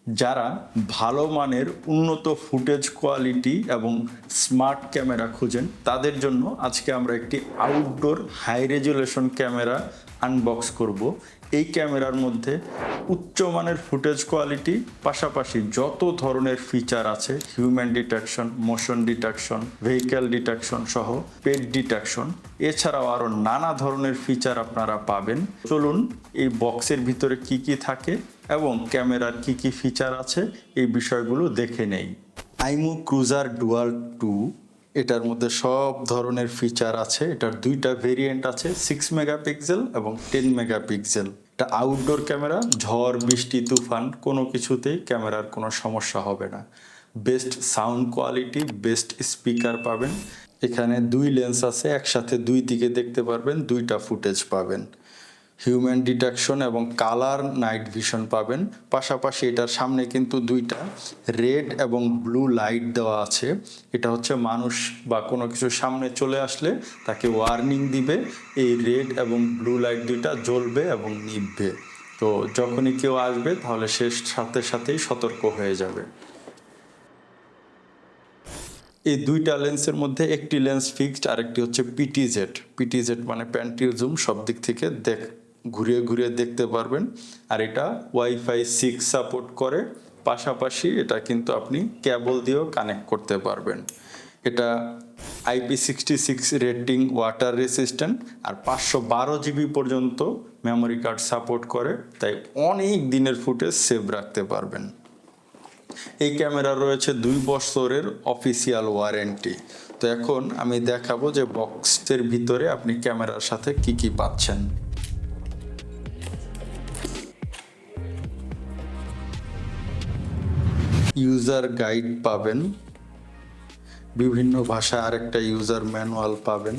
যারা ভালো মানের উন্নত ফুটেজ কোয়ালিটি এবং স্মার্ট ক্যামেরা খুঁজেন তাদের জন্য আজকে আমরা একটি outdoor high resolution camera unbox করব। এই ক্যামেরার মধ্যে উচ্চমানের ফুটেজ কোয়ালিটি পাশাপাশি যত ধরনের ফিচার আছে human detection, motion detection, vehicle detection সহ পেট ডিটেকশন, এছাড়াও আরও নানা ধরনের ফিচার আপনারা পাবেন। চলুন এই বক্সের ভিতরে কি কি থাকে এবং ক্যামেরার কি কি ফিচার আছে এই বিষয়গুলো দেখে নেই। IMOU Cruiser Dual 2 এটার মধ্যে সব ধরনের ফিচার আছে। এটার দুইটা ভেরিয়েন্ট আছে, 6 মেগাপিক্সেল এবং 10 মেগাপিক্সেল। এটা আউটডোর ক্যামেরা, ঝড় বৃষ্টি তুফান কোনো কিছুতেই ক্যামেরার কোনো সমস্যা হবে না। Best sound quality, best speaker পাবেন। এখানে দুই লেন্স আছে, একসাথে দুই দিকে দেখতে পারবেন, দুইটা ফুটেজ পাবেন। হিউম্যান ডিটেকশন এবং কালার নাইট ভিশন পাবেন। পাশাপাশি এটার সামনে কিন্তু দুইটা রেড এবং ব্লু লাইট দেওয়া আছে। এটা হচ্ছে মানুষ বা কোনো কিছু সামনে চলে আসলে তাকে ওয়ার্নিং দিবে। এই রেড এবং ব্লু লাইট দুইটা জ্বলবে এবং নিভবে। তো যখনই কেউ আসবে তাহলে সে সাথে সাথেই সতর্ক হয়ে যাবে। এই দুইটা লেন্সের মধ্যে একটি লেন্স ফিক্সড, আরেকটি হচ্ছে পিটিজেড। পিটিজেড মানে প্যান্টির জুম, সব দিক থেকে ঘুরিয়ে ঘুরিয়ে দেখতে পারবেন। আর এটা ওয়াইফাই 6 সাপোর্ট করে। পাশাপাশি এটা কিন্তু আপনি কেবল দিয়েও কানেক্ট করতে পারবেন। এটা IP66 রেটিং, ওয়াটার রেসিস্ট্যান্ট আর 512 জিবি পর্যন্ত মেমোরি কার্ড সাপোর্ট করে, তাই অনেক দিনের ফুটেজ সেভ রাখতে পারবেন। এই ক্যামেরা রয়েছে 2 বছরের অফিসিয়াল ওয়ারেন্টি। তো এখন আমি দেখাবো যে বক্সের ভিতরে আপনি ক্যামেরার সাথে কি কি পাচ্ছেন। ইউজার গাইড পাবেন, বিভিন্ন ভাষায় আরেকটা ইউজার ম্যানুয়াল পাবেন।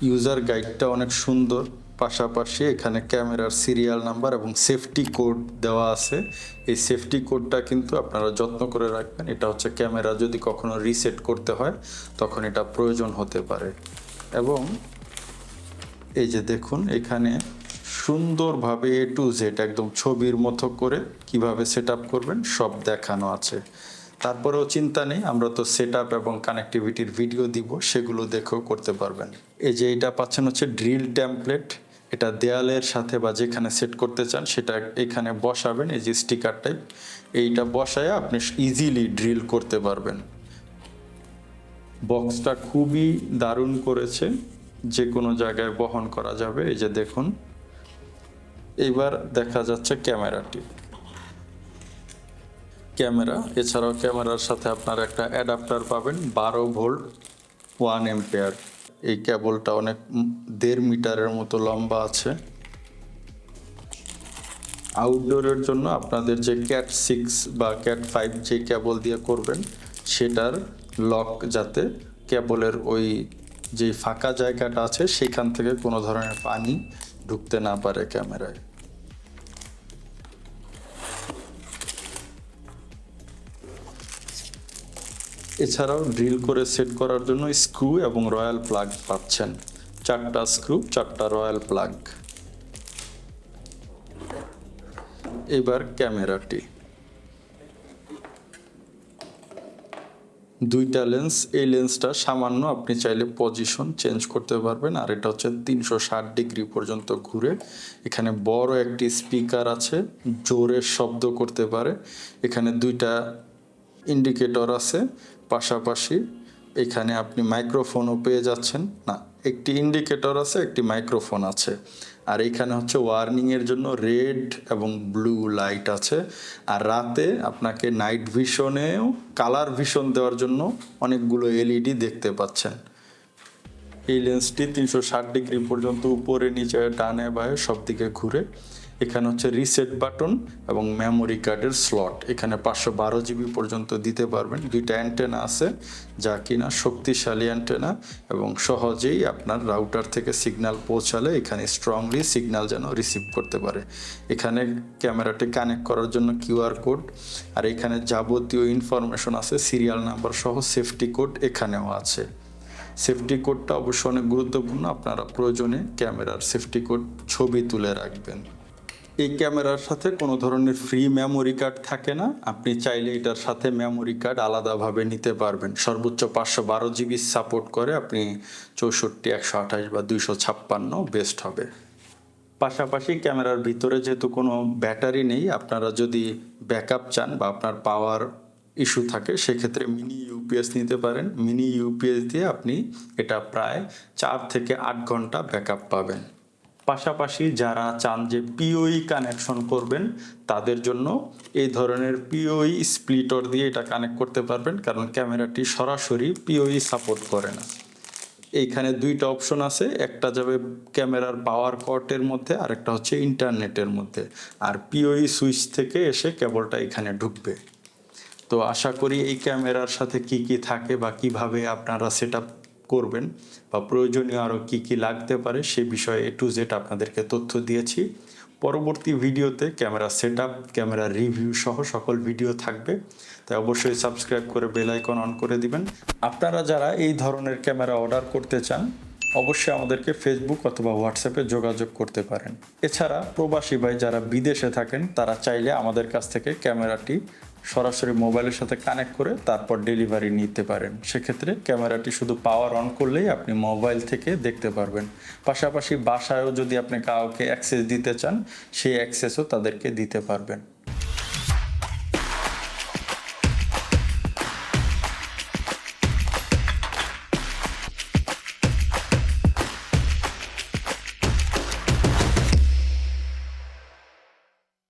ইউজার গাইডটা অনেক সুন্দর। পাশাপাশি এখানে ক্যামেরার সিরিয়াল নাম্বার এবং সেফটি কোড দেওয়া আছে। এই সেফটি কোডটা কিন্তু আপনারা যত্ন করে রাখবেন। এটা হচ্ছে ক্যামেরা যদি কখনো রিসেট করতে হয় তখন এটা প্রয়োজন হতে পারে। এবং এই যে দেখুন, এখানে সুন্দরভাবে A to Z একদম ছবির মতো করে কিভাবে সেট আপ করবেন সব দেখানো আছে। তারপরেও চিন্তা নেই, আমরা তো সেট আপ এবং কানেক্টিভিটির ভিডিও দিব, সেগুলো দেখেও করতে পারবেন। এই যে এটা পাচ্ছেন হচ্ছে ড্রিল টেমপ্লেট। এটা দেয়ালের সাথে বা যেখানে সেট করতে চান সেটা এখানে বসাবেন। এই যে স্টিকার টাইপ, এইটা বসায় আপনি ইজিলি ড্রিল করতে পারবেন। বক্সটা খুবই দারুণ করেছে, যে কোনো জায়গায় বহন করা যাবে। এই যে দেখুন, এইবার দেখা যাচ্ছে ক্যামেরাটি। ক্যামেরা এছাড়াও ক্যামেরার সাথে আপনারা একটা অ্যাডাপ্টার পাবেন, 12 ভোল্ট 1 এম্পিয়ার। এই কেবলটা অনেক 1.5 মিটারের মতো লম্বা আছে। আউটডোরের জন্য আপনাদের যে ক্যাট 6 বা ক্যাট 5 যে কেবল দিয়ে করবেন সেটার লক, যাতে কেবলের ওই যে ফাঁকা জায়গাটা আছে সেখান থেকে কোনো ধরনের পানি ঢুকতে না পারে ক্যামেরায়। এছাড়াও ড্রিল করে সেট করার জন্য স্ক্রু এবং রয়্যাল প্লাগ পাচ্ছেন। 4টা স্ক্রু, 4টা রয়্যাল প্লাগ। এবার ক্যামেরাটি, 2টা লেন্স। এই লেন্সটা সামান্য আপনি চাইলে পজিশন চেঞ্জ করতে পারবেন। আর এটা হচ্ছে 360 ডিগ্রি পর্যন্ত ঘুরে। এখানে বড় একটি স্পিকার আছে, জোরে শব্দ করতে পারে। এখানে 2টা ইন্ডিকেটর আছে। পাশাপাশি এখানে আপনি মাইক্রোফোনও পেয়ে যাচ্ছেন। না, একটি ইন্ডিকেটর আছে, একটি মাইক্রোফোন আছে। আর এখানে হচ্ছে ওয়ার্নিংয়ের জন্য রেড এবং ব্লু লাইট আছে। আর রাতে আপনাকে নাইট ভিশনেও কালার ভিশন দেওয়ার জন্য অনেকগুলো LED দেখতে পাচ্ছেন। এই লেন্সটি 360 ডিগ্রি পর্যন্ত উপরে নিচে ডানে বাঁয়ে সব দিকে ঘুরে। এখানে হচ্ছে রিসেট বাটন এবং মেমোরি কার্ডের স্লট। এখানে 512 জিবি পর্যন্ত দিতে পারবেন। 2টা অ্যান্টেনা আছে, যা কিনা শক্তিশালী অ্যান্টেনা এবং সহজেই আপনার রাউটার থেকে সিগন্যাল পৌঁছালে এখানে স্ট্রংলি সিগন্যাল যেন রিসিভ করতে পারে। এখানে ক্যামেরাটি কানেক্ট করার জন্য QR কোড, আর এখানে যাবতীয় ইনফরমেশন আছে, সিরিয়াল নাম্বার সহ সেফটি কোড এখানেও আছে। সেফটি কোডটা অবশ্যই অনেক গুরুত্বপূর্ণ। আপনারা প্রয়োজনে ক্যামেরার সেফটি কোড ছবি তুলে রাখবেন। এই ক্যামেরার সাথে কোনো ধরনের ফ্রি মেমোরি কার্ড থাকে না। আপনি চাইলে এটার সাথে মেমোরি কার্ড আলাদাভাবে নিতে পারবেন। সর্বোচ্চ 512 GB সাপোর্ট করে, আপনি 64, 128 বা 256 বেস্ট হবে। পাশাপাশি ক্যামেরার ভিতরে যেহেতু কোনো ব্যাটারি নেই, আপনারা যদি ব্যাকআপ চান বা আপনার পাওয়ার ইস্যু থাকে সেক্ষেত্রে মিনি ইউপিএস নিতে পারেন। মিনি ইউপিএস দিয়ে আপনি এটা প্রায় 4 থেকে 8 ঘন্টা ব্যাকআপ পাবেন। পাশাপাশি যারা চান যে পিওই কানেকশন করবেন তাদের জন্য এই ধরনের পিওই স্প্লিটর দিয়ে এটা কানেক্ট করতে পারবেন, কারণ ক্যামেরাটি সরাসরি পিওই সাপোর্ট করে না। এইখানে দুইটা অপশন আছে, একটা যাবে ক্যামেরার পাওয়ার কর্টের মধ্যে, আর একটা হচ্ছে ইন্টারনেটের মধ্যে, আর পিওই সুইচ থেকে এসে কেবলটা এখানে ঢুকবে। তো আশা করি এই ক্যামেরার সাথে কি কি থাকে বা কিভাবে আপনারা সেট আপ করবেন বা প্রয়োজনীয় আরও কি কি লাগতে পারে সে বিষয়ে A to Z আপনাদেরকে তথ্য দিয়েছি। পরবর্তী ভিডিওতে camera set up, camera review সহ সকল ভিডিও থাকবে, তাই অবশ্যই সাবস্ক্রাইব করে বেল আইকন অন করে দিবেন। আপনারা যারা এই ধরনের ক্যামেরা অর্ডার করতে চান অবশ্যই আমাদেরকে ফেসবুক অথবা হোয়াটসঅ্যাপে যোগাযোগ করতে পারেন। এছাড়া প্রবাসী ভাই যারা বিদেশে থাকেন তারা চাইলে আমাদের কাছ থেকে ক্যামেরাটি সরাসরি মোবাইলের সাথে কানেক্ট করে তারপর ডেলিভারি নিতে পারেন। সেক্ষেত্রে ক্যামেরাটি শুধু পাওয়ার অন করলেই আপনি মোবাইল থেকে দেখতে পারবেন। পাশাপাশি বাসায়ও যদি আপনি কাউকে অ্যাক্সেস দিতে চান সেই অ্যাক্সেসও তাদেরকে দিতে পারবেন।